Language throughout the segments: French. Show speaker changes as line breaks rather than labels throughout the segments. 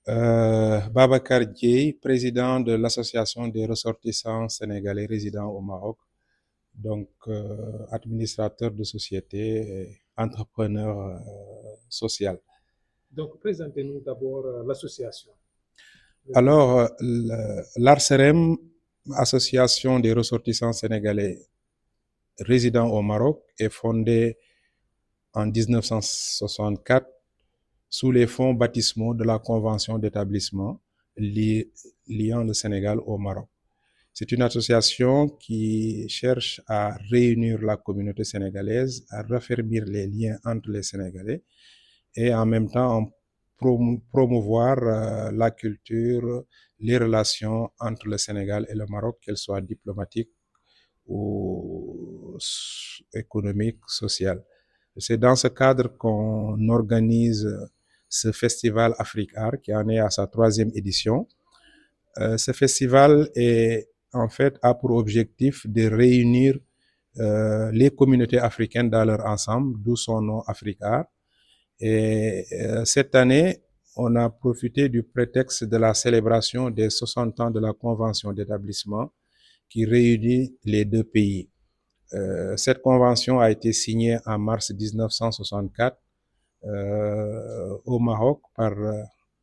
Babacar Dieye, président de l'association des ressortissants sénégalais résidant au Maroc, donc administrateur de société et entrepreneur social.
Donc, présentez-nous d'abord l'association.
Alors, l'ARCEREM, Association des ressortissants sénégalais résidant au Maroc, est fondée en 1964 sous les fonds baptismaux de la Convention d'établissement liant le Sénégal au Maroc. C'est une association qui cherche à réunir la communauté sénégalaise, à raffermir les liens entre les Sénégalais et en même temps promouvoir la culture, les relations entre le Sénégal et le Maroc, qu'elles soient diplomatiques ou économiques, sociales. C'est dans ce cadre qu'on organise ce festival Afrique Art qui en est à sa 3e édition. Ce festival en fait a pour objectif de réunir les communautés africaines dans leur ensemble, d'où son nom Afrique Art. Et cette année, on a profité du prétexte de la célébration des 60 ans de la Convention d'établissement qui réunit les deux pays. Cette convention a été signée en mars 1964 au Maroc par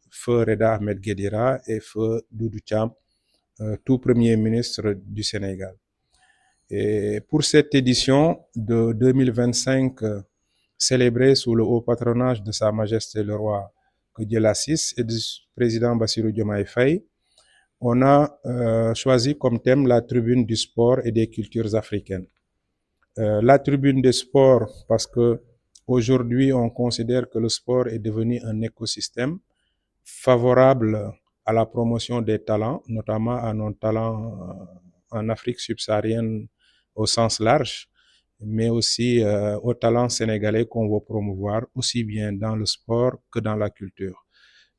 Feu Reda Ahmed Guedira et Feu Doudou Thiam, tout premier ministre du Sénégal. Et pour cette édition de 2025, célébrée sous le haut patronage de Sa Majesté le Roi que Dieu l'assiste et du président Bassirou Diomaye Faye, on a choisi comme thème la tribune du sport et des cultures africaines. La tribune des sports, parce que aujourd'hui on considère que le sport est devenu un écosystème favorable à la promotion des talents, notamment à nos talents en Afrique subsaharienne au sens large, mais aussi aux talents sénégalais qu'on veut promouvoir, aussi bien dans le sport que dans la culture.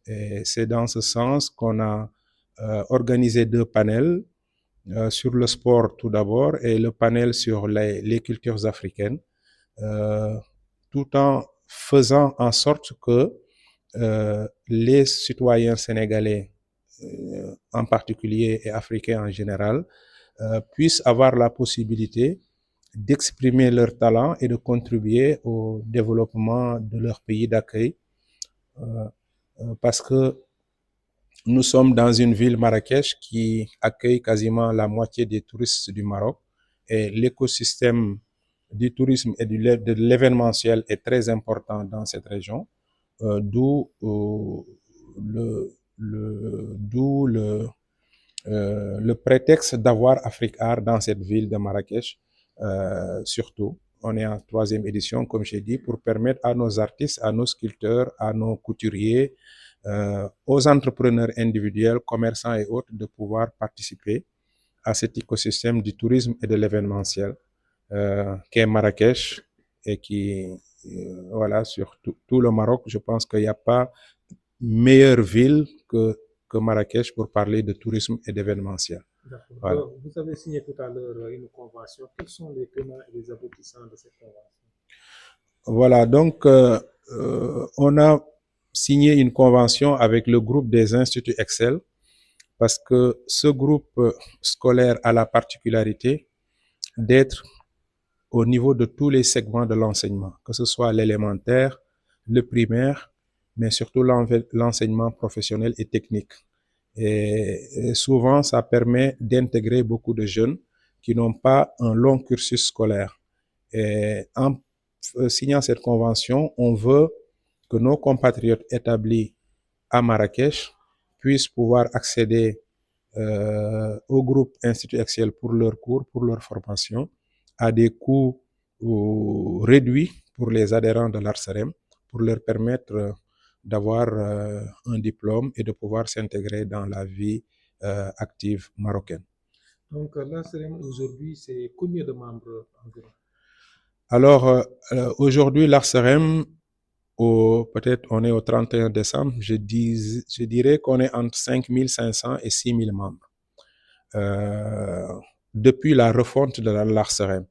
Et c'est dans ce sens qu'on a organisé 2 panels, sur le sport tout d'abord et le panel sur les cultures africaines, tout en faisant en sorte que les citoyens sénégalais en particulier et africains en général puissent avoir la possibilité d'exprimer leur talent et de contribuer au développement de leur pays d'accueil, parce que nous sommes dans une ville, Marrakech, qui accueille quasiment la moitié des touristes du Maroc, et l'écosystème du tourisme et de l'événementiel est très important dans cette région, d'où le prétexte d'avoir Afrique Art dans cette ville de Marrakech, surtout. On est en 3e édition, comme j'ai dit, pour permettre à nos artistes, à nos sculpteurs, à nos couturiers, aux entrepreneurs individuels, commerçants et autres, de pouvoir participer à cet écosystème du tourisme et de l'événementiel qu'est Marrakech, et qui, voilà, sur tout le Maroc, je pense qu'il n'y a pas meilleure ville que Marrakech pour parler de tourisme et d'événementiel.
Voilà. Vous avez signé tout à l'heure une convention. Quels sont les tenants et les aboutissants de cette convention?
Voilà, donc on a signé une convention avec le groupe des Instituts Excel, parce que ce groupe scolaire a la particularité d'être au niveau de tous les segments de l'enseignement, que ce soit l'élémentaire, le primaire, mais surtout l'enseignement professionnel et technique. Et souvent, ça permet d'intégrer beaucoup de jeunes qui n'ont pas un long cursus scolaire. Et en signant cette convention, on veut que nos compatriotes établis à Marrakech puissent pouvoir accéder au groupe Institut Excel pour leurs cours, pour leur formation, à des coûts réduits pour les adhérents de l'ARCEREM, pour leur permettre d'avoir un diplôme et de pouvoir s'intégrer dans la vie active marocaine.
Donc l'ARCEREM aujourd'hui, c'est combien de membres environ?
Alors aujourd'hui, l'ARCEREM, peut-être on est au 31 décembre, je dirais qu'on est entre 5500 et 6000 membres. Depuis la refonte de l'ARCEREM,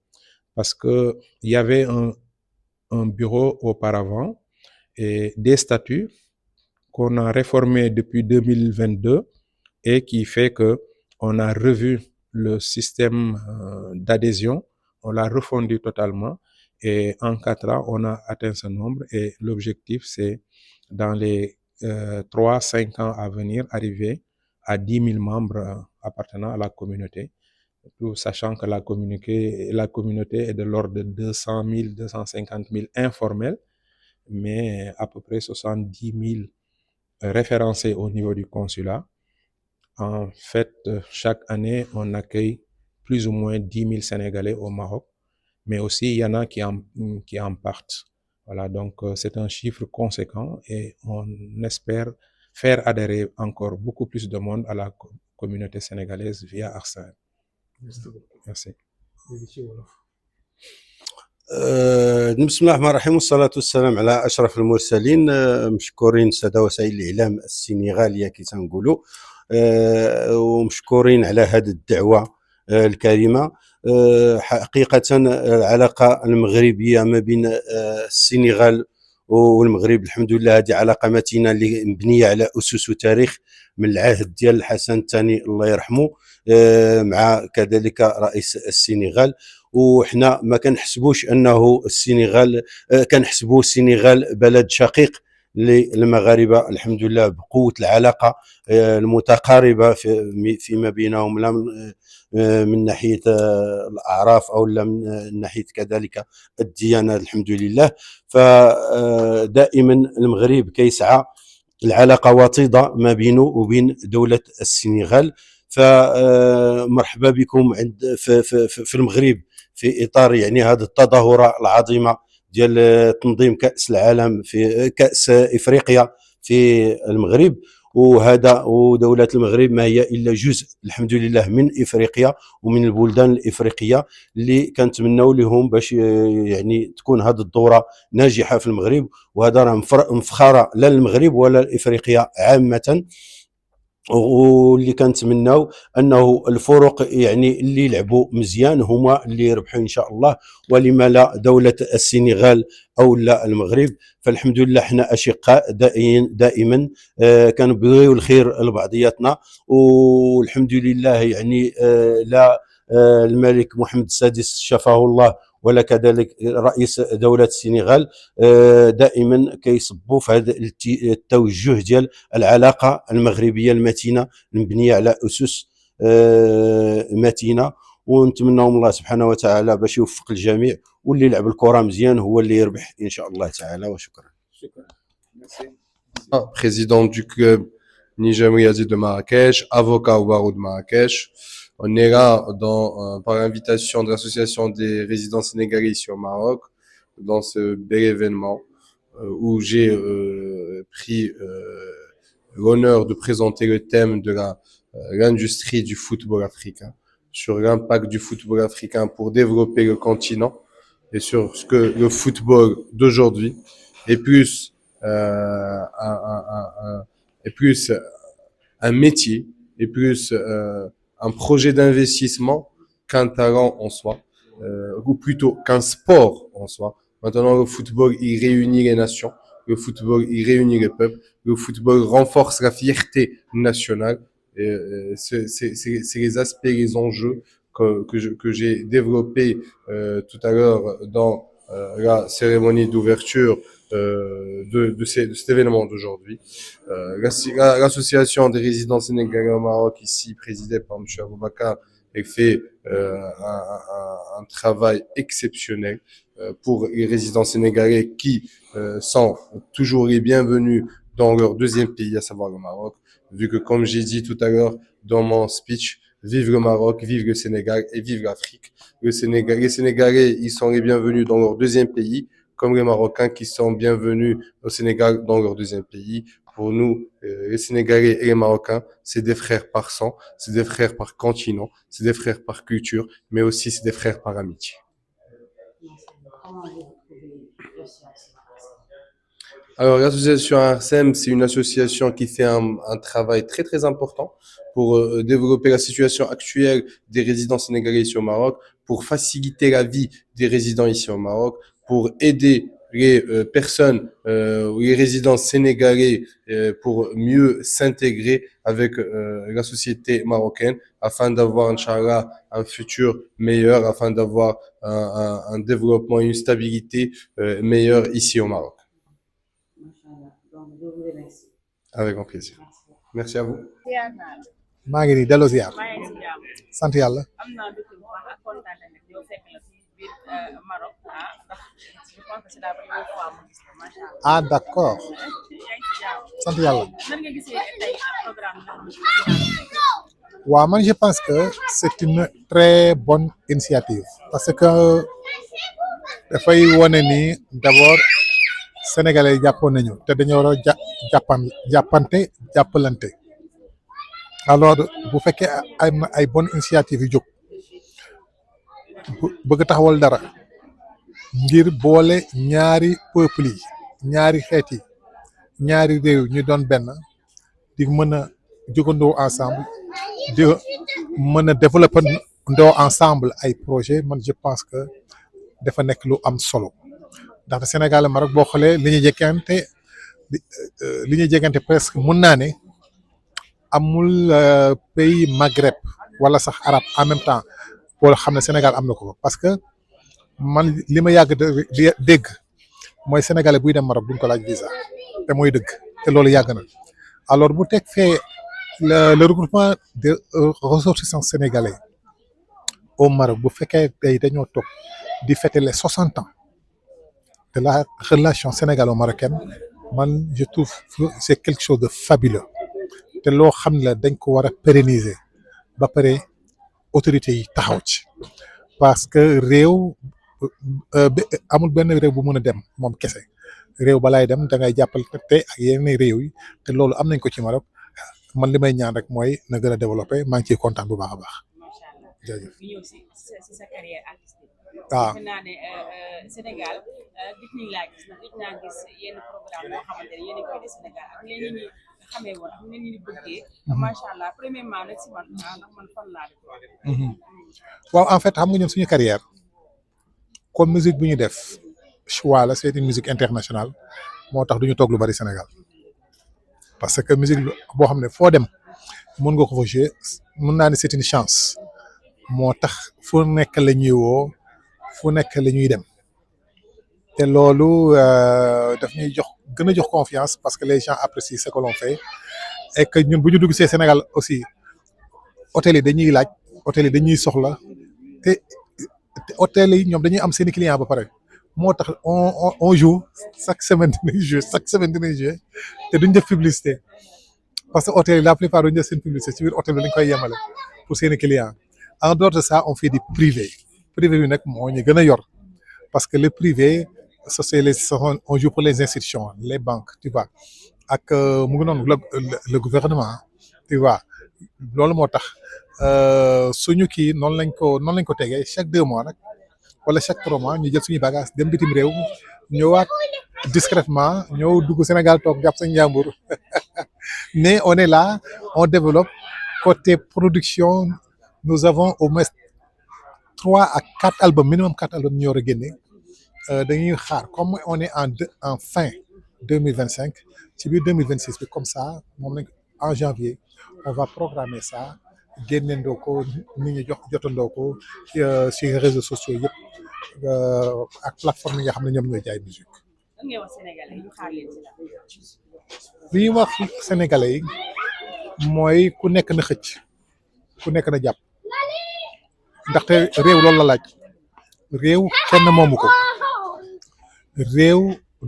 parce qu'il y avait un bureau auparavant et des statuts qu'on a réformé depuis 2022 et qui fait que on a revu le système d'adhésion, on l'a refondu totalement et en 4 ans, on a atteint ce nombre et l'objectif, c'est dans les 3-5 ans à venir, arriver à 10 000 membres appartenant à la communauté, tout sachant que la communauté est de l'ordre de 200 000, 250 000 informels, mais à peu près 70 000 référencés au niveau du consulat. En fait, chaque année, on accueille plus ou moins 10 000 Sénégalais au Maroc, mais aussi il y en a qui en partent. Voilà, donc c'est un chiffre conséquent et on espère faire adhérer encore beaucoup plus de monde à la communauté sénégalaise via Arsen.
Merci beaucoup.
Merci.
بسم الله الرحمن الرحيم والصلاة والسلام على أشرف المرسلين. مشكورين سادة وسائل الإعلام السنغالية كي تنقولوا، ومشكورين على هذه الدعوة الكريمة. حقيقة العلاقة المغربية ما بين السنغال والمغرب الحمد لله هذه علاقة متينة اللي مبنية على أسس وتاريخ من العهد ديال الحسن الثاني الله يرحمه، مع كذلك رئيس السنغال. وحنا ما كنحسبوش انه السنغال، كنحسبوا السنغال بلد شقيق للمغاربه الحمد لله، بقوه العلاقه المتقاربه فيما بينهم، لا من ناحيه الاعراف او لا من ناحيه كذلك الديانه الحمد لله. فدائما المغرب كيسعى العلاقه وطيده ما بينه وبين دوله السنغال. فمرحبا بكم عند في المغرب في اطار يعني هذه التظاهره العظيمه ديال تنظيم كاس العالم في كاس افريقيا في المغرب. وهذا ودوله المغرب ما هي الا جزء الحمد لله من افريقيا ومن البلدان الافريقيه اللي كنتمناو لهم باش يعني تكون هذه الدوره ناجحه في المغرب. وهذا راه مفخره لا للمغرب ولا لافريقيا عامه، واللي كنتمناو انه الفرق يعني اللي لعبوا مزيان هما اللي يربحوا ان شاء الله، ولما لا دوله السنغال او لا المغرب. فالحمد لله احنا اشقاء دائما كنبغيو الخير لبعضياتنا، والحمد لله يعني لا الملك محمد السادس شفاه الله ولا كذلك رئيس دولة السنغال دائما كيصبوا في هذا التوجه ديال العلاقة المغربية المتينة المبنية على أسس متينة. ونتمنى من الله سبحانه وتعالى باش يوفق الجميع، واللي يلعب الكرة مزيان هو اللي يربح إن شاء الله تعالى. وشكرا.
Président du club Niger-Mriazi de Marrakech, avocat au barreau de Marrakech. On est là par invitation de l'association des résidents sénégalais ici au Maroc, dans ce bel événement où j'ai pris l'honneur de présenter le thème de l'industrie du football africain, sur l'impact du football africain pour développer le continent et sur ce que le football d'aujourd'hui est plus un métier et plus un projet d'investissement qu'un talent en soi, ou plutôt qu'un sport en soi. Maintenant, le football, il réunit les nations, le football, il réunit les peuples, le football renforce la fierté nationale. Et c'est les aspects, les enjeux que j'ai développés tout à l'heure dans la cérémonie d'ouverture de cet événement d'aujourd'hui. L'association des résidents sénégalais au Maroc, ici présidée par M. Aboubakar, elle fait un travail exceptionnel pour les résidents sénégalais qui sont toujours les bienvenus dans leur deuxième pays, à savoir le Maroc, vu que, comme j'ai dit tout à l'heure dans mon speech, vive le Maroc, vive le Sénégal et vive l'Afrique. Les Sénégalais, ils sont les bienvenus dans leur deuxième pays, comme les Marocains qui sont bienvenus au Sénégal dans leur deuxième pays. Pour nous, les Sénégalais et les Marocains, c'est des frères par sang, c'est des frères par continent, c'est des frères par culture, mais aussi c'est des frères par amitié. Alors, l'association ARSEM, c'est une association qui fait un travail très très important pour développer la situation actuelle des résidents sénégalais ici au Maroc, pour faciliter la vie des résidents ici au Maroc, pour aider les personnes ou les résidents sénégalais pour mieux s'intégrer avec la société marocaine afin d'avoir, Inch'Allah, un futur meilleur, afin d'avoir un développement et une stabilité meilleure ici au Maroc.
Donc, je vous remercie.
Avec grand plaisir. Merci à vous.
maa ngi nii delloo ziar
maa ngi si jàmm
sant yàlla.
am naa dëkk bu baax ak kontaan nag yow fekk la si biir Maroc ndax je pense que c'est la première fois mu gis la macha allah.
Ah d'accord
yaa ngi si jàmm
sant yàlla.
nan nga gisee tey programme bi nga xam
waaw man je pense que c'est une très bonne initiative parce que dafay wane ni d'abord sénégalais yi jàppoon nañu te dañoo war a jàppante jàppalante. Alors bu fekkee ay bonne initiative yu jóg bëgg taxawal dara ngir boole ñaari peuple yi ñaari xeet yi ñaari réew ñu doon benn di mën a jógandoo ensemble di mën a développer ndoo ensemble ay projet man je pense que dafa nekk lu am solo ndaxte Sénégal ak Maroc boo xoolee li ñuy jegante presque mun naa ne amul pays Maghreb wala sax arabe en même temps boo xam ne Sénégal am na ko parce que man li ma yàgg dégg mooy sénégalais buy dem Maroc duñ ko laaj visa te mooy dëgg te loolu yàgg na alors bu teg fee le regroupement des ressortissants sénégalais au Maroc bu fekkee tey dañoo toog di fêter les 60 ans de la relation sénégalo-marocaine man je trouve que c'est quelque chose de fabuleux. te loo xam ne la dañ ko war a pérenniser ba pare autorités yi taxaw ci parce que réew amul benn réew bu mën a dem moom kese réew balaay dem da ngay jàppal te ak yeneen réew yi te loolu am nañ ko ci Maroc man li may ñaan rek mooy na gën a développé maa ngi ciy kontaan bu baax a baax.
macha allah
jaajëf
ñu ñëw si sa carrière artistique.
waaw
defe naa ne Sénégal gis nañ laa gis ndax gis naa gis yenn programme yoo xamante ne yéen a koy def Sénégal ak ñeneen ñi xamee woon ak ñeneen ñi bëggee. macha allah premièrement nag si man ndax man fan laa def.
waaw en fait xam nga ñun suñu carrière comme musique bu ñu def choix la c'est une musique internationale moo tax duñu toog lu bari Sénégal parce que musique boo xam ne foo dem mën nga ko fa jouer mën naa ne c'est une chance moo tax fu nekk la ñuy woo fu nekk la ñuy dem te loolu daf ñuy gën a jox confiance parce que les gens apprécient ce que l'on fait et que ñun bu ñu dugg see Sénégal aussi hôtel yi dañuy laaj hôtel yi dañuy soxla te hôtel yi ñoom dañuy am seeni client ba pare moo tax on joue chaque semaine dinañ jouer te duñ def publicité parce que hôtel yi la plupart duñ def seen publicité ci biir hôtel bi lañ koy yemale pour seeni client en dehors de ça on fait du privé bi nag moo ñu gën a yor parce que le privé on joue pour les institutions les banques tu vois ak mu ngi noonu le gouvernement tu vois loolu moo tax suñu kii noonu lañ ko tegee chaque 2 mois nag wala chaque 3 mois ñu jël suñu bagage dem bitim réew ñëwaat discrètement ñëw dugg Sénégal toog jàpp sañ njàmbur mais on est là on développe côté production nous avons au moins 3 à 4 albums minimum 4 albums ñu war a génne dañuy xaar comme on est en fin 2025 ci biir 2026 bi comme ça moom lañ en janvier on va programmer ça génnendoo ko nit ñi jotandoo ko ci réseaux sociaux yëpp ak plateforme yi nga xam ne ñoom ñooy jaay musique.
lan ngay wax sénégalais yi ñu xaar leen si la.
li ñuy wax sénégalais yi mooy ku nekk na xëcc ku nekk na jàpp ndaxte réew loolu la laaj réew kenn moomu ko réew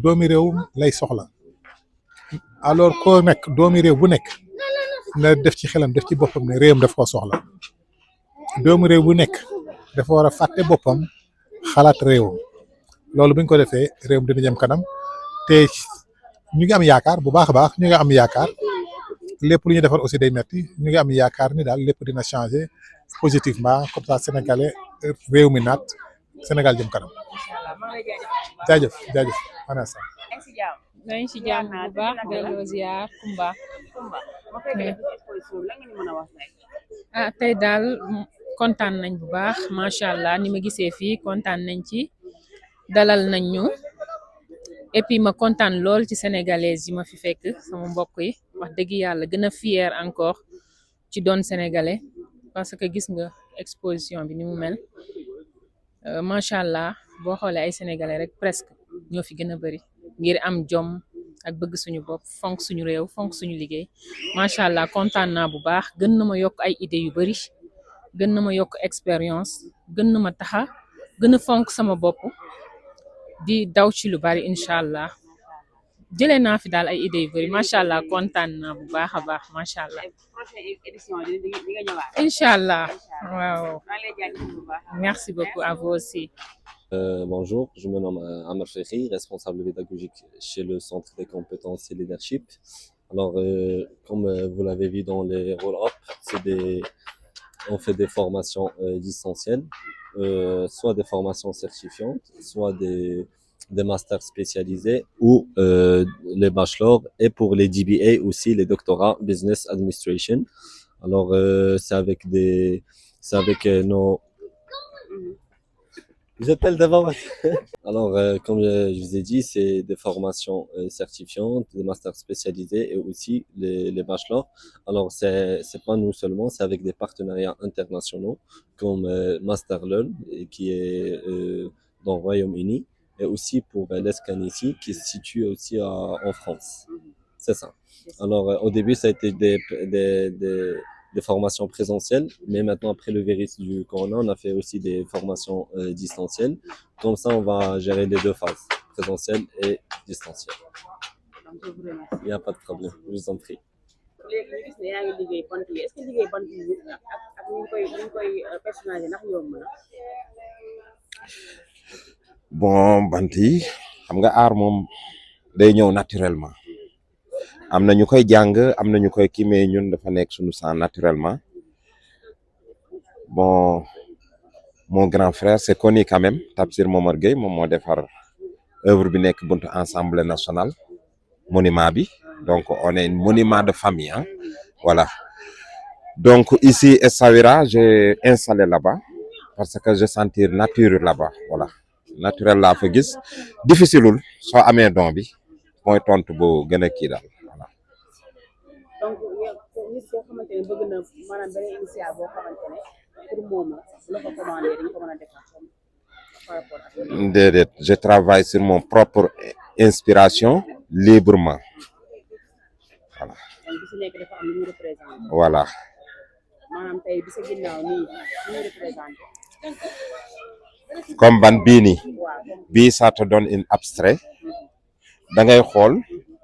doomi réew lay soxla alors koo nekk doomi réew bu nekk na def ci xelam def ci boppam ne réewam daf ko soxla doomi réew bu nekk dafa war a fàtte boppam xalaat réewam loolu bu ñu ko defee réewam dina jëm kanam te ñu ngi am yaakaar bu baax a baax ñu ngi am yaakaar lépp lu ñu defar aussi day metti ñu ngi am yaakaar ni daal lépp dina changer positivement comme ça sénégalais réew mi naat Sénégal jëm kanam.
incha allah maa ngi lay jaajëfal.
jaajëf ana sa
yaa ngi si jàmm.
nañ ci jàmm bu baax delloo ziar Kumba.
Kumba ma fekk la ci exposition bi lan nga ñu mën a wax tey.
ah tey daal kontaan nañ bu baax macha allah ni ma gisee fii kontaan nañ ci dalal nañ ñu et puis ma kontaan lool ci sénégalaises yi ma fi fekk sama mbokk yi wax dëgg yàlla gën a fier encore ci doon sénégalais parce que gis nga exposition bi ni mu mel macha allah boo xoolee ay sénégalais rek presque ñoo fi gën a bari ngir am jom ak bëgg suñu bopp fonk suñu réew fonk suñu liggéey macha allah kontaan naa bu baax gën na ma yokk ay idées yu bari gën na ma yokk expérience gën na ma taxa gën a fonk sama bopp di daw ci lu bari incha allah jëlee naa fi daal ay idées yu bari macha allah kontaan naa bu baax a baax macha allah.
prochaine édition di nga ñëwaat.
incha allah waaw.
maa ngi lay jaajëfal bu baax.
merci beaucoup à vous aussi.
Bonjour, je me nomme Amr Fekhi, responsable pédagogique chez le Centre des compétences et leadership. Alors, comme vous l'avez vu dans les roll-up, on fait des formations distancielles, soit des formations certifiantes, soit des masters spécialisés ou les bachelors, et pour les DBA aussi, les doctorats Business Administration. Alors, c'est avec nos... J'appelle devant. Alors, comme je vous ai dit, c'est des formations certifiantes, des masters spécialisés et aussi les bachelors. Alors, c'est pas nous seulement, c'est avec des partenariats internationaux comme Masterlearn, qui est dans le Royaume-Uni, et aussi pour l'Escanisi, qui se situe aussi en France. C'est ça. Alors, au début, ça a été des formations présentielles, mais maintenant, après le virus du corona, on a fait aussi des formations distancielles. Comme ça, on va gérer les deux phases, présentielles et distancielles. Il n'y a pas de problème, je vous en prie.
léegi ñu gis ne yaa ngi liggéey bant yi est-ce que liggéey bant yi ak ni ñu koy personnalisé ndax yomb na.
bon bant yi xam nga aar moom day ñëw naturellement am na ñu koy jàng am na ñu koy kii mais ñun dafa nekk suñu sang naturellement bon mon grand frère c'est connu quand même Tafsir Momar Gueye moom moo defar œuvre bi nekk buntu Assemblée nationale monument bi donc on est un monument de famille hein voilà donc ici Essaouira j'ai installé là-bas parce que je sentir nature là-bas voilà naturel laa fa gis difficileul soo amee don bi mooy tontu bu gën a kii daal voilà.
donc nit boo xamante ne bëgg na maanaam benn initiative boo xamante ne pour moom la ko commandé dañ ko mën a defar par rapport ak.
déedéet je travaille sur mon propre inspiration librement voilà.
donc bi si nekk dafa am lu muy représenté.
voilà.
maanaam tey bi sa ginnaaw nii lu muy représenté.
comme ban bii nii bii ça te donne une abstrait da ngay xool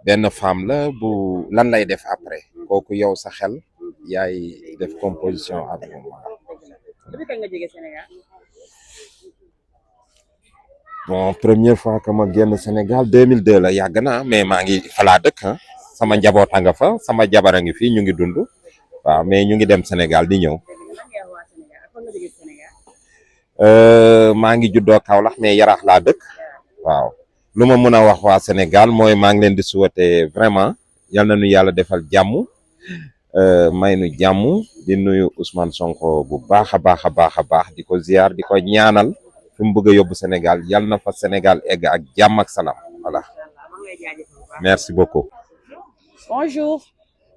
benn femme la bu lan lay def après kooku yow sa xel yaay def composition avec moi.
depuis kañ nga jógee Sénégal.
bon première fois que ma génn Sénégal 2002 la yàgg na mais maa ngi falaa dëkk sama njaboot a nga fa sama jabar a ngi fii ñu ngi dund waaw mais ñu ngi dem Sénégal di ñëw. maa ngi juddoo Kaolack mais Yaraax laa dëkk waaw lu ma mën a wax waa Sénégal mooy maa ngi leen di souhaiter vraiment yal na nu yàlla defal jàmm may nu jàmm di nuyu Ousmane Sonko bu baax a baax a baax a baax di ko ziar di ko ñaanal fi mu bëgg a yóbbu Sénégal yal na fa Sénégal egg ak jàmm ak salaam voilà merci beaucoup.
Bonjour,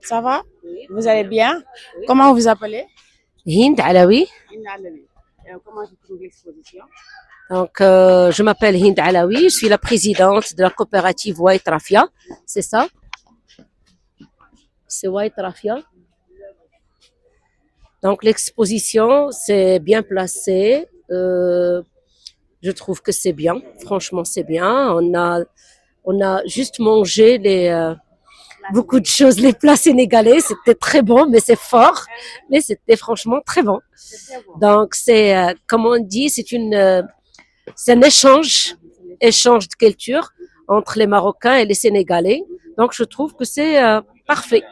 ça va? Vous allez bien? Comment vous appelez?
Hind Alaoui.
Comment tu trouves l'exposition?
Donc, je m'appelle Hind Alaoui, je suis la présidente de la coopérative White Rafia, c'est ça? C'est White Rafia. Donc, l'exposition, c'est bien placé. Je trouve que c'est bien. Franchement, c'est bien. On a juste mangé beaucoup de choses, les plats sénégalais. C'était très bon, mais c'est fort. Mais c'était franchement très bon. Donc, c'est, comme on dit, c'est un échange de culture entre les Marocains et les Sénégalais. Donc, je trouve que c'est parfait.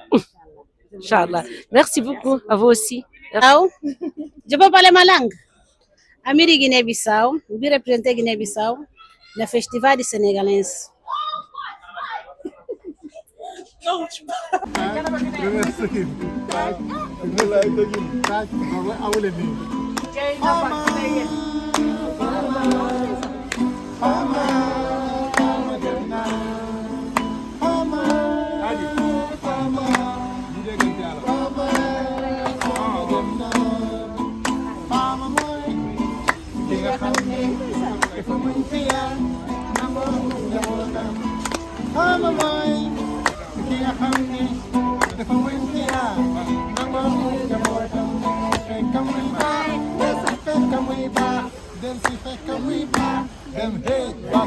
Inch'Allah. Merci beaucoup. À vous aussi.
Je peux parler ma langue. Amiri Guinée-Bissau, je représente Guinée-Bissau, le festival du Sénégalais.
Mama,
fiya nangoo njabootam Fama mooy ki nga xam ne dafa mën fiya nangoo njabootam fekk muy baax del si fekk muy baax del si fekk muy baax dem hey ba